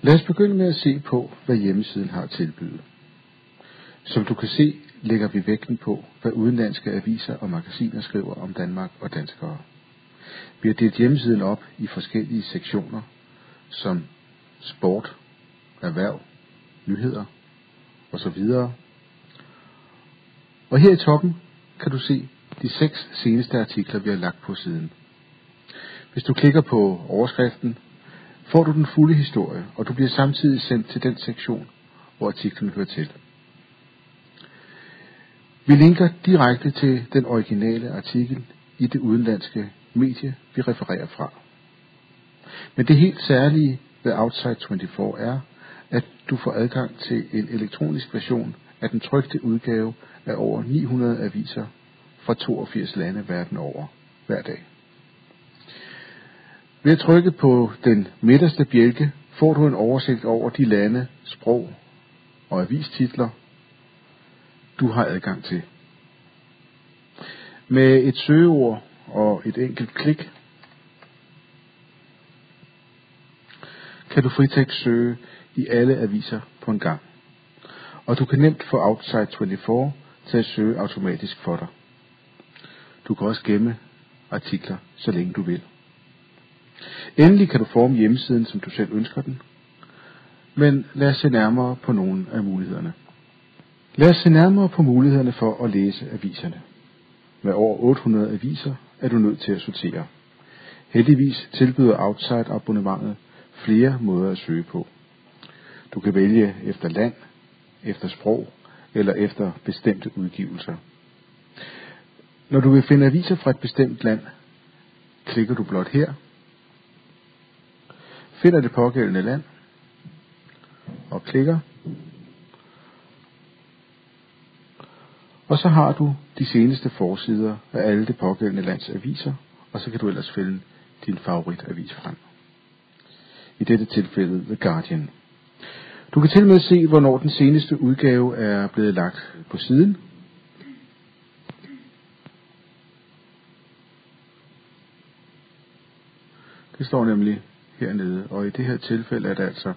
Lad os begynde med at se på, hvad hjemmesiden har at tilbyde. Som du kan se, lægger vi vægten på, hvad udenlandske aviser og magasiner skriver om Danmark og danskere. Vi har delt hjemmesiden op i forskellige sektioner, som sport, erhverv, nyheder osv. Og her i toppen kan du se de 6 seneste artikler, vi har lagt på siden. Hvis du klikker på overskriften, får du den fulde historie, og du bliver samtidig sendt til den sektion, hvor artiklen hører til. Vi linker direkte til den originale artikel i det udenlandske medie, vi refererer fra. Men det helt særlige ved Outside 24 er, at du får adgang til en elektronisk version af den trykte udgave af over 900 aviser fra 82 lande verden over hver dag. Ved at trykke på den midterste bjælke får du en oversigt over de lande, sprog og avistitler, du har adgang til. Med et søgeord og et enkelt klik kan du fritekstsøge i alle aviser på en gang. Og du kan nemt få Outside 24 til at søge automatisk for dig. Du kan også gemme artikler, så længe du vil. Endelig kan du forme hjemmesiden, som du selv ønsker den. Men lad os se nærmere på nogle af mulighederne. Lad os se nærmere på mulighederne for at læse aviserne. Med over 800 aviser er du nødt til at sortere. Heldigvis tilbyder Outside abonnementet flere måder at søge på. Du kan vælge efter land, efter sprog eller efter bestemte udgivelser. Når du vil finde aviser fra et bestemt land, klikker du blot her, finder det pågældende land og klikker. Og så har du de seneste forsider af alle det pågældende lands aviser, og så kan du ellers finde din favoritavis frem. I dette tilfælde The Guardian. Du kan til og med se, hvornår den seneste udgave er blevet lagt på siden. Det står nemlig hernede, og i det her tilfælde er det altså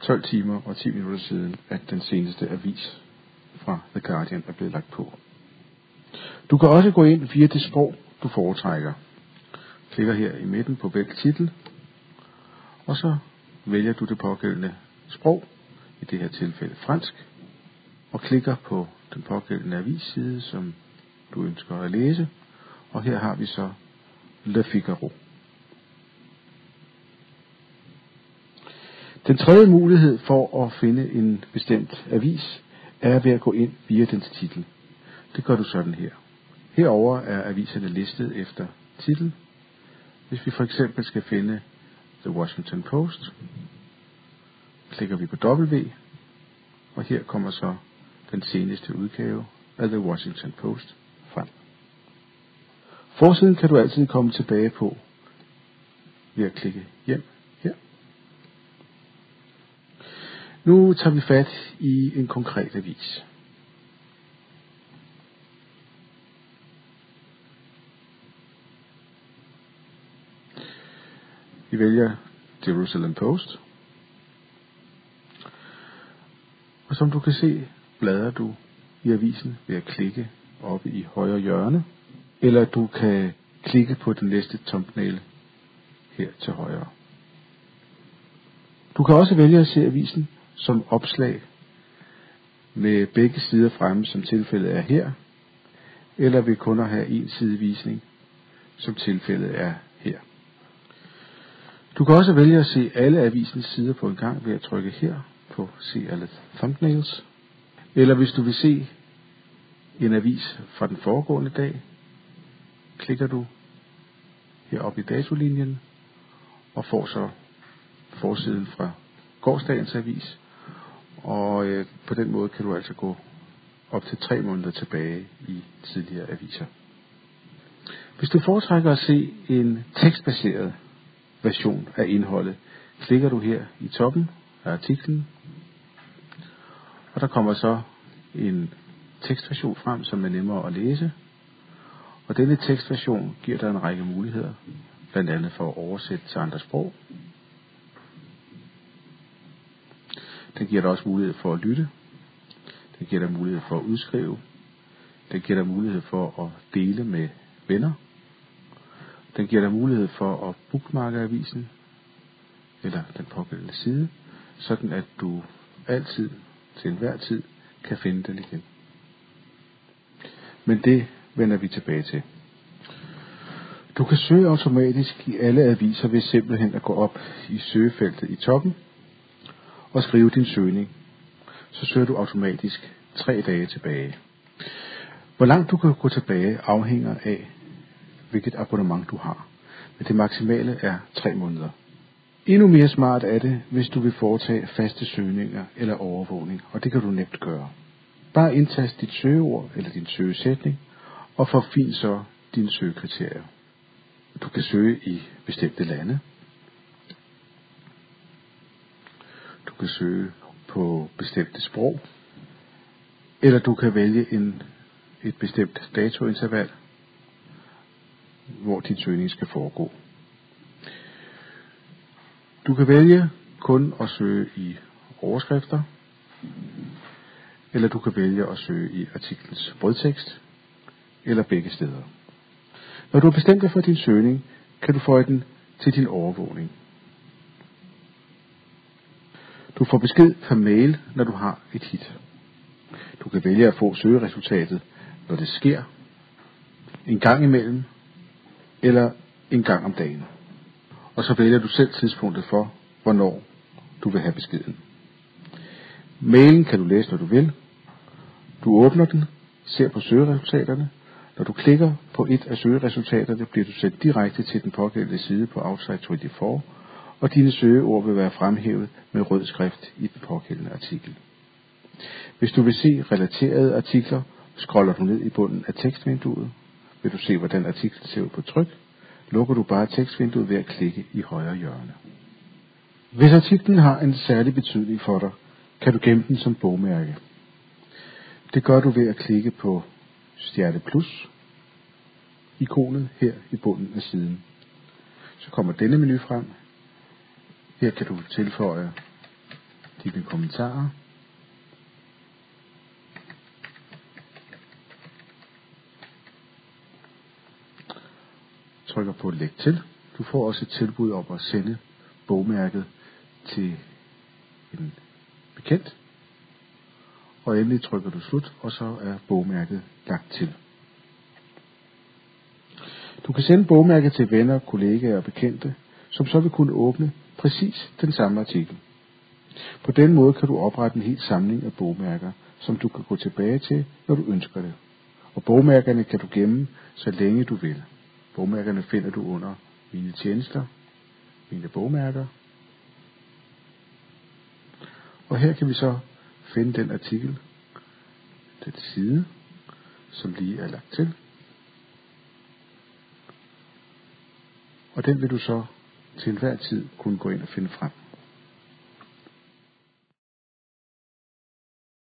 12 timer og 10 minutter siden, at den seneste avis fra The Guardian er blevet lagt på. Du kan også gå ind via det sprog, du foretrækker. Klikker her i midten på vælg titel, og så vælger du det pågældende sprog, i det her tilfælde fransk, og klikker på den pågældende avisside, som du ønsker at læse, og her har vi så Le Figaro. Den tredje mulighed for at finde en bestemt avis er ved at gå ind via dens titel. Det gør du sådan her. Herover er aviserne listet efter titel. Hvis vi for eksempel skal finde The Washington Post, klikker vi på W, og her kommer så den seneste udgave af The Washington Post frem. Forsiden kan du altid komme tilbage på ved at klikke hjem her. Nu tager vi fat i en konkret avis. Vi vælger Jerusalem Post. Og som du kan se, bladrer du i avisen ved at klikke oppe i højre hjørne, eller du kan klikke på den næste thumbnail her til højre. Du kan også vælge at se avisen som opslag med begge sider fremme, som tilfældet er her, eller ved kun at have en sidevisning, som tilfældet er her. Du kan også vælge at se alle avisens sider på en gang ved at trykke her på se alle thumbnails, eller hvis du vil se en avis fra den foregående dag, klikker du heroppe i datolinjen og får så forsiden fra gårsdagens avis, og på den måde kan du altså gå op til 3 måneder tilbage i tidligere aviser. Hvis du foretrækker at se en tekstbaseret version af indholdet, klikker du her i toppen af artiklen, og der kommer så en tekstversion frem, som er nemmere at læse, og denne tekstversion giver dig en række muligheder, blandt andet for at oversætte til andre sprog. Den giver dig også mulighed for at lytte. Den giver dig mulighed for at udskrive. Den giver dig mulighed for at dele med venner. Den giver dig mulighed for at bookmarke avisen, eller den pågældende side, sådan at du altid, til enhver tid, kan finde den igen. Men det vender vi tilbage til. Du kan søge automatisk i alle aviser ved simpelthen at gå op i søgefeltet i toppen og skrive din søgning. Så søger du automatisk 3 dage tilbage. Hvor langt du kan gå tilbage afhænger af, hvilket abonnement du har. Men det maksimale er 3 måneder. Endnu mere smart er det, hvis du vil foretage faste søgninger eller overvågning, og det kan du nemt gøre. Bare indtast dit søgeord eller din søgesætning, og forfin så dine søgekriterier. Du kan søge i bestemte lande. Du kan søge på bestemte sprog. Eller du kan vælge et bestemt datointerval, hvor din søgning skal foregå. Du kan vælge kun at søge i overskrifter, eller du kan vælge at søge i artiklens brødtekst, eller begge steder. Når du har bestemt dig for din søgning, kan du føje den til din overvågning. Du får besked per mail, når du har et hit. Du kan vælge at få søgeresultatet, når det sker, en gang imellem, eller en gang om dagen. Og så vælger du selv tidspunktet for, hvornår du vil have beskeden. Mailen kan du læse, når du vil. Du åbner den, ser på søgeresultaterne. Når du klikker på et af søgeresultaterne, bliver du sendt direkte til den pågældende side på Outsite24, og dine søgeord vil være fremhævet med rød skrift i den pågældende artikel. Hvis du vil se relaterede artikler, scroller du ned i bunden af tekstvinduet. Vil du se, hvordan artiklen ser ud på tryk, lukker du bare tekstvinduet ved at klikke i højre hjørne. Hvis artiklen har en særlig betydning for dig, kan du gemme den som bogmærke. Det gør du ved at klikke på stjerne plus ikonet her i bunden af siden. Så kommer denne menu frem. Her kan du tilføje dine kommentarer. Trykker på læg til. Du får også et tilbud om at sende bogmærket til en bekendt. Og endelig trykker du slut, og så er bogmærket lagt til. Du kan sende bogmærket til venner, kollegaer og bekendte, som så vil kunne åbne præcis den samme artikel. På den måde kan du oprette en hel samling af bogmærker, som du kan gå tilbage til, når du ønsker det. Og bogmærkerne kan du gemme, så længe du vil. Bogmærkerne finder du under mine tjenester, mine bogmærker. Og her kan vi så finde den artikel, den side, som lige er lagt til. Og den vil du så til enhver tid kunne gå ind og finde frem.